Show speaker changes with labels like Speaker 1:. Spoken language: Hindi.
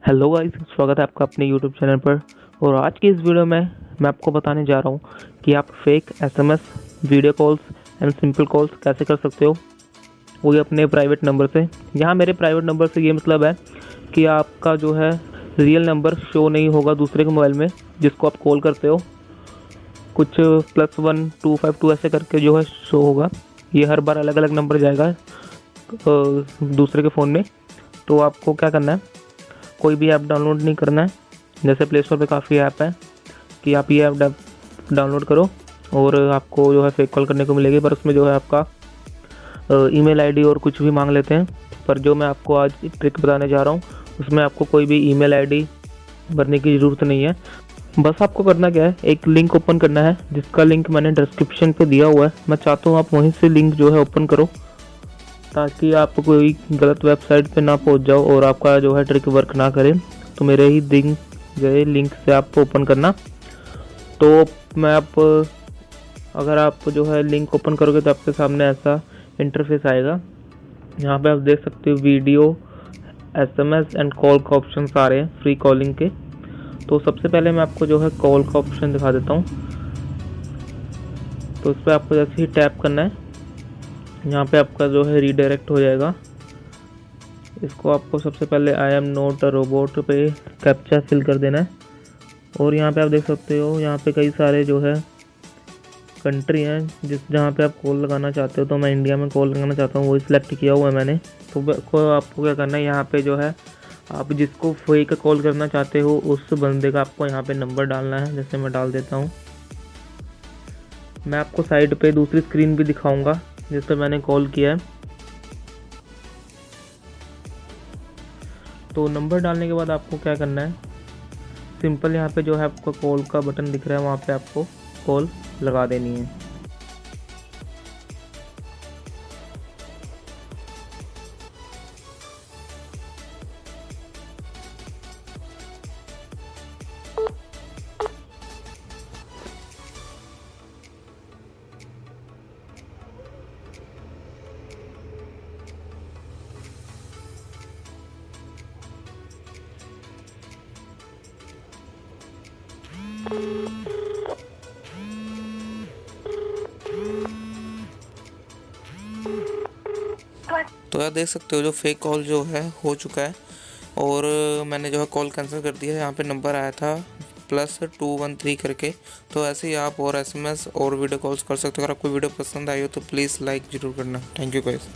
Speaker 1: हेलो गाइस, स्वागत है आपका अपने यूट्यूब चैनल पर। और आज की इस वीडियो में मैं आपको बताने जा रहा हूँ कि आप fake SMS, video calls and simple calls कैसे कर सकते हो, वो भी अपने प्राइवेट नंबर से। यहाँ मेरे प्राइवेट नंबर से ये मतलब है कि आपका जो है रियल नंबर शो नहीं होगा दूसरे के मोबाइल में जिसको आप कॉल करते हो। कुछ +1252 ऐसे करके जो है शो होगा। ये हर बार अलग अलग नंबर जाएगा दूसरे के फ़ोन में। तो आपको क्या करना है, कोई भी ऐप डाउनलोड नहीं करना है। जैसे प्ले स्टोर पे काफ़ी ऐप है कि आप ये ऐप डाउनलोड करो और आपको जो है फेक कॉल करने को मिलेगी, पर उसमें जो है आपका ईमेल आईडी और कुछ भी मांग लेते हैं। पर जो मैं आपको आज ट्रिक बताने जा रहा हूँ उसमें आपको कोई भी ईमेल आईडी भरने की ज़रूरत नहीं है। बस आपको करना क्या है, एक लिंक ओपन करना है जिसका लिंक मैंने डिस्क्रिप्शन पे दिया हुआ है। मैं चाहता हूँ आप वहीं से लिंक जो है ओपन करो ताकि आप कोई गलत वेबसाइट पे ना पहुंच जाओ और आपका जो है ट्रिक वर्क ना करे। तो मेरे ही गए लिंक से आप ओपन करना। तो मैं आप अगर आप जो है लिंक ओपन करोगे तो आपके सामने ऐसा इंटरफेस आएगा। यहाँ पे आप देख सकते हो वीडियो, एसएमएस एंड कॉल का ऑप्शन आ रहे हैं फ्री कॉलिंग के। तो सबसे पहले मैं आपको जो है कॉल का ऑप्शन दिखा देता हूँ। तो इस पर आपको जैसे ही टैप करना है, यहाँ पे आपका जो है रीडायरेक्ट हो जाएगा। इसको आपको सबसे पहले I am not a robot पे कैप्चा फिल कर देना है। और यहाँ पे आप देख सकते हो, यहाँ पे कई सारे जो है कंट्री हैं जहाँ पे आप कॉल लगाना चाहते हो। तो मैं इंडिया में कॉल लगाना चाहता हूँ, वही सिलेक्ट किया हुआ है मैंने। तो आपको क्या करना है, यहाँ पे जो है आप जिसको फेक कॉल करना चाहते हो उस बंदे का आपको यहाँ पे नंबर डालना है। जैसे मैं डाल देता हूँ। मैं आपको साइड पे दूसरी स्क्रीन भी दिखाऊंगा जिस पर मैंने कॉल किया है। तो नंबर डालने के बाद आपको क्या करना है, सिंपल यहाँ पे जो है आपको कॉल का बटन दिख रहा है, वहाँ पे आपको कॉल लगा देनी है।
Speaker 2: तो यार देख सकते हो जो फेक कॉल जो है हो चुका है और मैंने जो है कॉल कैंसिल कर दिया है। यहाँ पे नंबर आया था +213 करके। तो ऐसे ही आप और एसएमएस और वीडियो कॉल्स कर सकते हो। अगर आपको वीडियो पसंद आई हो तो प्लीज़ लाइक ज़रूर करना। Thank you guys.